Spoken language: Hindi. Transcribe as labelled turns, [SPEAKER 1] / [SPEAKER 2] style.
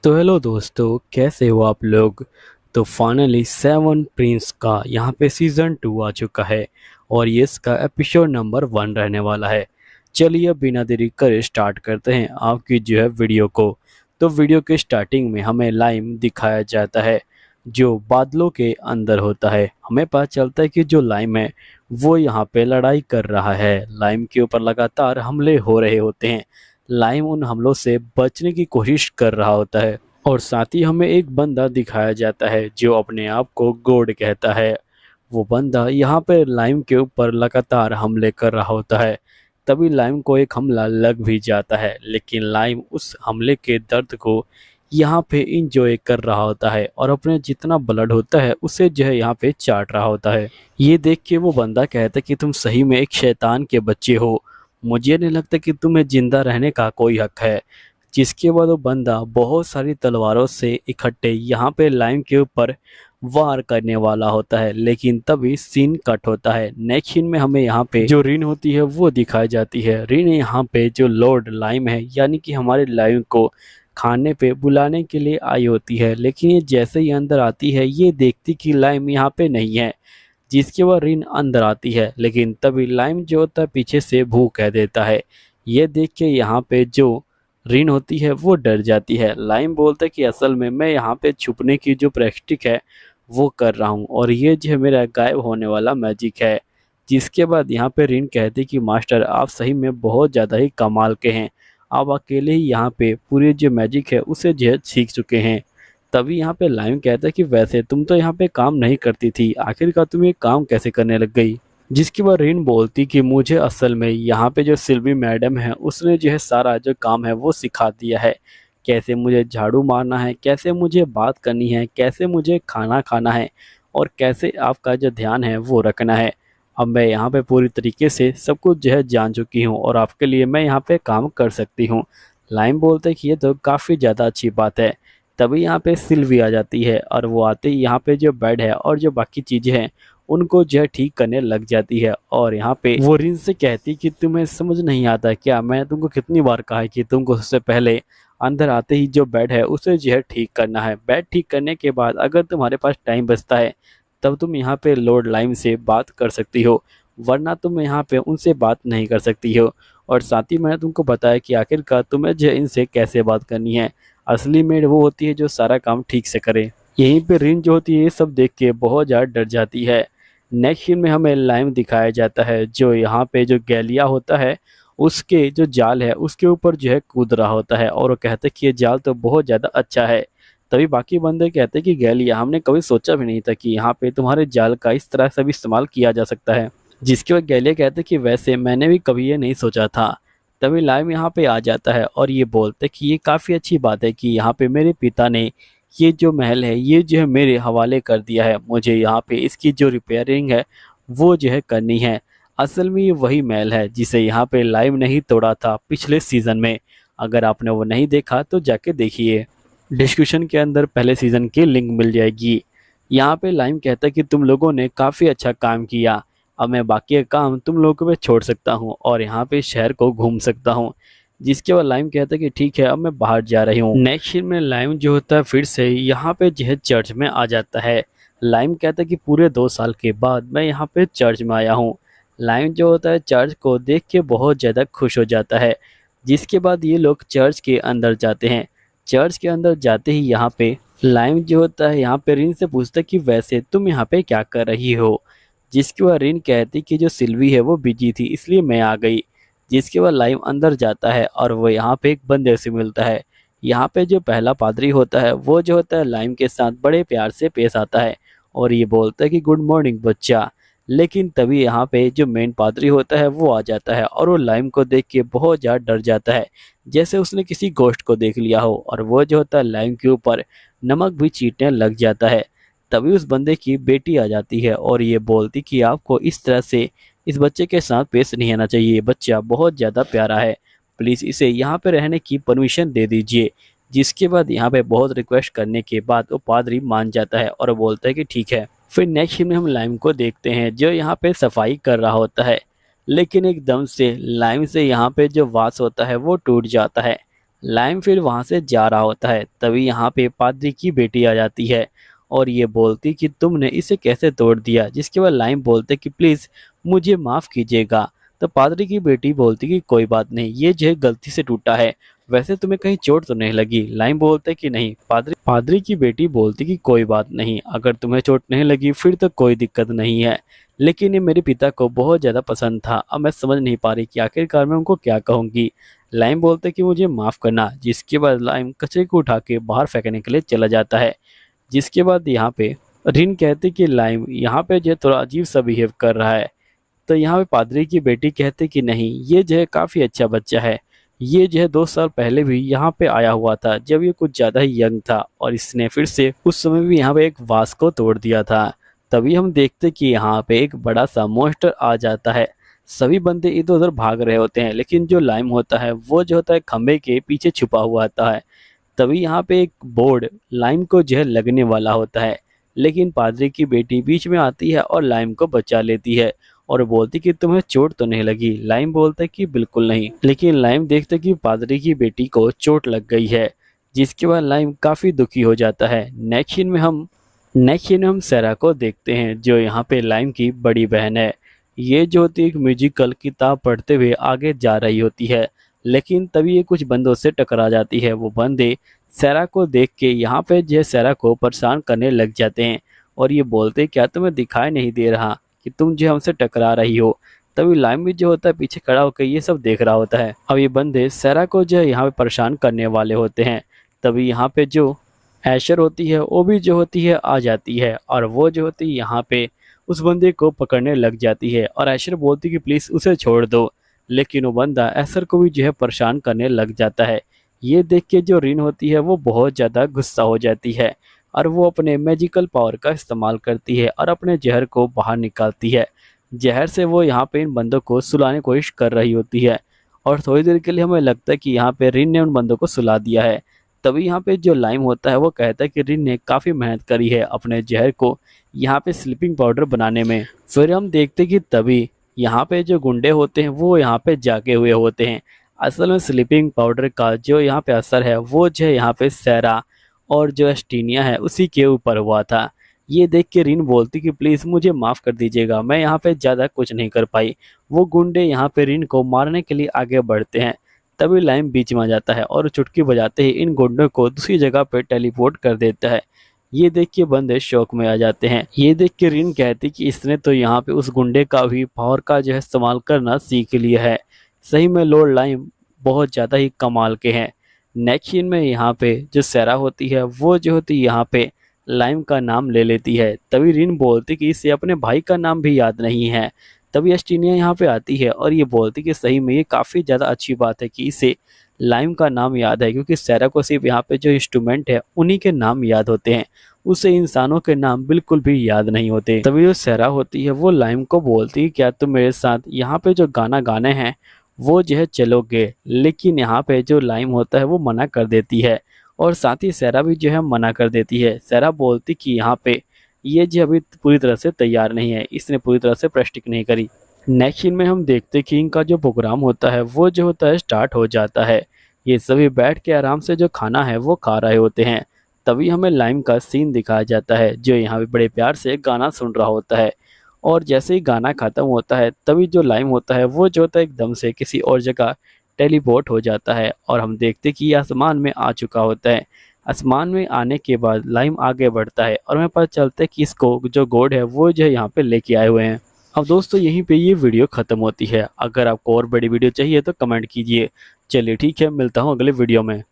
[SPEAKER 1] तो हेलो दोस्तों, कैसे हो आप लोग। तो फाइनली सेवन प्रिंस का यहाँ पे सीज़न 2 आ चुका है और ये इसका एपिसोड नंबर 1 रहने वाला है। चलिए अब बिना देरी करे स्टार्ट करते हैं आपकी जो है वीडियो को। तो वीडियो के स्टार्टिंग में हमें लाइम दिखाया जाता है जो बादलों के अंदर होता है। हमें पता चलता है कि जो लाइम है वो यहाँ पे लड़ाई कर रहा है। लाइम के ऊपर लगातार हमले हो रहे होते हैं। लाइम उन हमलों से बचने की कोशिश कर रहा होता है और साथ ही हमें एक बंदा दिखाया जाता है जो अपने आप को गॉड कहता है। वो बंदा यहाँ पे लाइम के ऊपर लगातार हमले कर रहा होता है। तभी लाइम को एक हमला लग भी जाता है, लेकिन लाइम उस हमले के दर्द को यहाँ पे इंजॉय कर रहा होता है और अपने जितना ब्लड होता है उसे जो है यहाँ पे चाट रहा होता है। ये देख के वो बंदा कहता है कि तुम सही में एक शैतान के बच्चे हो, मुझे नहीं लगता कि तुम्हें जिंदा रहने का कोई हक है। जिसके बाद वो बंदा बहुत सारी तलवारों से इकट्ठे यहाँ पे लाइम के ऊपर वार करने वाला होता है, लेकिन तभी सीन कट होता है। नेक्स्ट सीन में हमें यहाँ पे जो रिन होती है वो दिखाई जाती है। रिन यहाँ पे जो लॉर्ड लाइम है यानी कि हमारे लाइम को खाने पे बुलाने के लिए आई होती है, लेकिन ये जैसे ही अंदर आती है ये देखती कि लाइम यहाँ पे नहीं है। जिसके बाद रिन अंदर आती है, लेकिन तभी लाइम जो होता है पीछे से भू कह देता है। ये देख के यहाँ पे जो रिन होती है वो डर जाती है। लाइम बोलता है कि असल में मैं यहाँ पे छुपने की जो प्रैक्टिस है वो कर रहा हूँ और ये जो है मेरा गायब होने वाला मैजिक है। जिसके बाद यहाँ पे रिन कहती कि मास्टर आप सही में बहुत ज़्यादा ही कमाल के हैं, आप अकेले ही यहाँ पे पूरे जो मैजिक है उसे जो है सीख चुके हैं। तभी यहाँ पे लाइम कहता है कि वैसे तुम तो यहाँ पे काम नहीं करती थी, आखिरकार तुम ये काम कैसे करने लग गई। जिसके बाद रिन बोलती कि मुझे असल में यहाँ पे जो सिल्वी मैडम है उसने जो है सारा जो काम है वो सिखा दिया है। कैसे मुझे झाड़ू मारना है, कैसे मुझे बात करनी है, कैसे मुझे खाना खाना है और कैसे आपका जो ध्यान है वो रखना है। अब मैं यहाँ पे पूरी तरीके से सब कुछ जो है जान चुकी हूँ और आपके लिए मैं यहाँ पे काम कर सकती हूँ। लाइम बोलते हैं कि ये तो काफ़ी ज़्यादा अच्छी बात है। तभी यहाँ पे सिल्वी आ जाती है और वो आते ही यहाँ पे जो बेड है और जो बाकी चीज़ें हैं उनको जो है ठीक करने लग जाती है। और यहाँ पे वो रिन से कहती कि तुम्हें समझ नहीं आता क्या, मैं तुमको कितनी बार कहा है कि तुमको सबसे पहले अंदर आते ही जो बेड है उसे जो है ठीक करना है। बेड ठीक करने के बाद अगर तुम्हारे पास टाइम बचता है तब तुम यहाँ पे लॉर्ड लाइम से बात कर सकती हो, वरना तुम यहाँ पे उनसे बात नहीं कर सकती हो। और साथ ही मैंने तुमको बताया कि आखिरकार तुम्हें जो है इनसे कैसे बात करनी है। असली मेड वो होती है जो सारा काम ठीक से करे। यहीं पे रिन जो होती है ये सब देख के बहुत ज़्यादा डर जाती है। नेक्स्ट सीन में हमें लाइम दिखाया जाता है जो यहाँ पे जो गैलिया होता है उसके जो जाल है उसके ऊपर जो है कूद रहा होता है और वो कहते हैं कि ये जाल तो बहुत ज़्यादा अच्छा है। तभी बाकी बंदे कहते हैं कि गैलिया हमने कभी सोचा भी नहीं था कि यहाँ पे तुम्हारे जाल का इस तरह से भी इस्तेमाल किया जा सकता है। जिसके बाद गैलिया कहते हैं कि वैसे मैंने भी कभी ये नहीं सोचा था। तभी लाइम यहाँ पे आ जाता है और ये बोलते हैं कि ये काफ़ी अच्छी बात है कि यहाँ पे मेरे पिता ने ये जो महल है ये जो है मेरे हवाले कर दिया है। मुझे यहाँ पे इसकी जो रिपेयरिंग है वो जो है करनी है। असल में ये वही महल है जिसे यहाँ पे लाइम नहीं तोड़ा था पिछले सीज़न में। अगर आपने वो नहीं देखा तो जाके देखिए, डिस्क्रिप्शन के अंदर पहले सीज़न की लिंक मिल जाएगी। यहाँ पे लाइम कहता है कि तुम लोगों ने काफ़ी अच्छा काम किया, अब मैं बाकी का काम तुम लोगों पे छोड़ सकता हूँ और यहाँ पे शहर को घूम सकता हूँ। जिसके बाद लाइम कहता है कि ठीक है अब मैं बाहर जा रही हूँ। नेक्स्ट सीन में लाइम जो होता है फिर से यहाँ पे जो है चर्च में आ जाता है। लाइम कहता है कि पूरे 2 साल के बाद मैं यहाँ पे चर्च में आया हूँ। लाइम जो होता है चर्च को देख के बहुत ज़्यादा खुश हो जाता है। जिसके बाद ये लोग चर्च के अंदर जाते हैं। चर्च के अंदर जाते ही यहाँ पे लाइम जो होता है यहाँ पे रिन से पूछता है कि वैसे तुम यहाँ पे क्या कर रही हो। जिसके बाद रिन कहती कि जो सिल्वी है वो बिजी थी इसलिए मैं आ गई। जिसके बाद लाइम अंदर जाता है और वो यहाँ पे एक बंदे से मिलता है। यहाँ पे जो पहला पादरी होता है वो जो होता है लाइम के साथ बड़े प्यार से पेश आता है और ये बोलता है कि गुड मॉर्निंग बच्चा। लेकिन तभी यहाँ पे जो मेन पादरी होता है वो आ जाता है और वो लाइम को देख के बहुत ज़्यादा डर जाता है, जैसे उसने किसी गोश्त को देख लिया हो, और वो जो होता है लाइम के ऊपर नमक भी छींटने लग जाता है। तभी उस बंदे की बेटी आ जाती है और ये बोलती कि आपको इस तरह से इस बच्चे के साथ पेश नहीं आना चाहिए, ये बच्चा बहुत ज़्यादा प्यारा है, प्लीज़ इसे यहाँ पे रहने की परमिशन दे दीजिए। जिसके बाद यहाँ पे बहुत रिक्वेस्ट करने के बाद वो पादरी मान जाता है और बोलता है कि ठीक है। फिर नेक्स्ट सीन में हम लाइम को देखते हैं जो यहाँ पे सफाई कर रहा होता है, लेकिन एकदम से लाइम से यहाँ पे जो वास होता है वो टूट जाता है। लाइम फिर वहाँ से जा रहा होता है, तभी यहाँ पे पादरी की बेटी आ जाती है और ये बोलती कि तुमने इसे कैसे तोड़ दिया। जिसके बाद लाइम बोलते कि प्लीज़ मुझे माफ़ कीजिएगा। तो पादरी की बेटी बोलती कि कोई बात नहीं, ये जो है गलती से टूटा है, वैसे तुम्हें कहीं चोट तो नहीं लगी। लाइम बोलते कि नहीं। पादरी पादरी की बेटी बोलती कि कोई बात नहीं, अगर तुम्हें चोट नहीं लगी फिर तो कोई दिक्कत नहीं है, लेकिन ये मेरे पिता को बहुत ज़्यादा पसंद था। अब मैं समझ नहीं पा रही कि आखिरकार मैं उनको क्या कहूँगी। लाइम बोलते कि मुझे माफ़ करना। जिसके बाद लाइम कचरे को उठा के बाहर फेंकने के लिए चला जाता है। जिसके बाद यहाँ पे रिन कहती कि लाइम यहाँ पे जो है थोड़ा अजीब सा बिहेव कर रहा है। तो यहाँ पे पादरी की बेटी कहती कि नहीं, ये जो है काफ़ी अच्छा बच्चा है, ये जो है 2 साल पहले भी यहाँ पे आया हुआ था जब ये कुछ ज़्यादा ही यंग था, और इसने फिर से उस समय भी यहाँ पे एक वास को तोड़ दिया था। तभी हम देखते कि यहाँ पे एक बड़ा सा मॉन्स्टर आ जाता है। सभी बंदे इधर उधर भाग रहे होते हैं, लेकिन जो लाइम होता है वो जो होता है खंबे के पीछे छुपा हुआ होता है। तभी यहाँ पे एक बोर्ड लाइम को जो है लगने वाला होता है, लेकिन पादरी की बेटी बीच में आती है और लाइम को बचा लेती है और बोलती कि तुम्हें चोट तो नहीं लगी। लाइम बोलता है कि बिल्कुल नहीं, लेकिन लाइम देखता कि पादरी की बेटी को चोट लग गई है। जिसके बाद लाइम काफ़ी दुखी हो जाता है। नेक्स्ट सीन में हम सैरा को देखते हैं, जो यहाँ पे लाइम की बड़ी बहन है। ये जो होती है एक म्यूजिकल किताब पढ़ते हुए आगे जा रही होती है, लेकिन तभी ये कुछ बंदों से टकरा जाती है। वो बंदे सैरा को देख के यहाँ पे जो है सैरा को परेशान करने लग जाते हैं और ये बोलते क्या तुम्हें दिखाई नहीं दे रहा कि तुम जो हमसे टकरा रही हो। तभी लाइम भी जो होता है पीछे खड़ा होकर ये सब देख रहा होता है। अब ये बंदे सैरा को जो है यहाँ पे परेशान करने वाले होते हैं। तभी यहाँ पे जो ऐशर होती है वो भी जो होती है आ जाती है और वो जो होती है यहाँ पे उस बंदे को पकड़ने लग जाती है और ऐशर बोलती कि प्लीज़ उसे छोड़ दो, लेकिन वो बंदा ऐशर को भी जो है परेशान करने लग जाता है। ये देख के जो रिन होती है वो बहुत ज़्यादा गुस्सा हो जाती है और वो अपने मैजिकल पावर का इस्तेमाल करती है और अपने जहर को बाहर निकालती है। जहर से वो यहाँ पे इन बंदों को सुलाने की कोशिश कर रही होती है और थोड़ी देर के लिए हमें लगता है कि यहाँ पे रिन ने उन बंदों को सुला दिया है। तभी यहाँ पे जो लाइम होता है वो कहता है कि रिन ने काफ़ी मेहनत करी है अपने जहर को यहाँ पे स्लीपिंग पाउडर बनाने में। फिर हम देखते कि तभी यहाँ पे जो गुंडे होते हैं वो यहाँ पे जागे हुए होते हैं। असल में स्लीपिंग पाउडर का जो यहाँ पे असर है वो जो है यहाँ पे सैरा और जो एस्टीनिया है उसी के ऊपर हुआ था। ये देख के रिन बोलती कि प्लीज़ मुझे माफ़ कर दीजिएगा, मैं यहाँ पे ज़्यादा कुछ नहीं कर पाई। वो गुंडे यहाँ पे रिन को मारने के लिए आगे बढ़ते हैं। तभी लाइम बीच में आ जाता है और चुटकी बजाते ही इन गुंडों को दूसरी जगह पे टेलीपोर्ट कर देता है। ये देख के बंदे शौक में आ जाते हैं। ये देख के रिन कहती कि इसने तो यहाँ पे उस गुंडे का भी पावर का जो है इस्तेमाल करना सीख लिया है। सही में लॉर्ड लाइम बहुत ज़्यादा ही कमाल के हैं। नेक्स्ट सीन में यहाँ पे जो सैरा होती है वो जो होती है यहाँ पे लाइम का नाम ले लेती है। तभी रिन बोलती कि इसे अपने भाई का नाम भी याद नहीं है। तभी एस्टीनिया यहाँ पे आती है और ये बोलती कि सही में ये काफ़ी ज़्यादा अच्छी बात है कि इसे लाइम का नाम याद है, क्योंकि सैरा को सिर्फ यहाँ पे जो इंस्ट्रूमेंट है उन्हीं के नाम याद होते हैं, उसे इंसानों के नाम बिल्कुल भी याद नहीं होते। तभी जो सैरा होती है वो लाइम को बोलती है क्या तुम मेरे साथ यहाँ पे जो गाना गाने हैं वो जो है चलोगे, लेकिन यहाँ पे जो लाइम होता है वो मना कर देती है और साथ ही सैरा भी जो है मना कर देती है। सैरा बोलती कि यहाँ पे ये जो अभी पूरी तरह से तैयार नहीं है, इसने पूरी तरह से प्रैक्टिस नहीं करी। नेक्स्ट सीन में हम देखते कि इनका जो प्रोग्राम होता है वो जो होता है स्टार्ट हो जाता है। ये सभी बैठ के आराम से जो खाना है वो खा रहे होते हैं। तभी हमें लाइम का सीन दिखाया जाता है जो यहाँ पे बड़े प्यार से गाना सुन रहा होता है और जैसे ही गाना ख़त्म होता है तभी जो लाइम होता है वो जो होता है एकदम से किसी और जगह टेलीपोर्ट हो जाता है और हम देखते कि ये आसमान में आ चुका होता है। आसमान में आने के बाद लाइम आगे बढ़ता है और हमें पता चलता है कि इसको जो गॉड है वो जो है यहाँ पे लेके आए हुए हैं। अब दोस्तों यहीं पे ये वीडियो ख़त्म होती है। अगर आपको और बड़ी वीडियो चाहिए तो कमेंट कीजिए। चलिए ठीक है, मिलता हूँ अगले वीडियो में।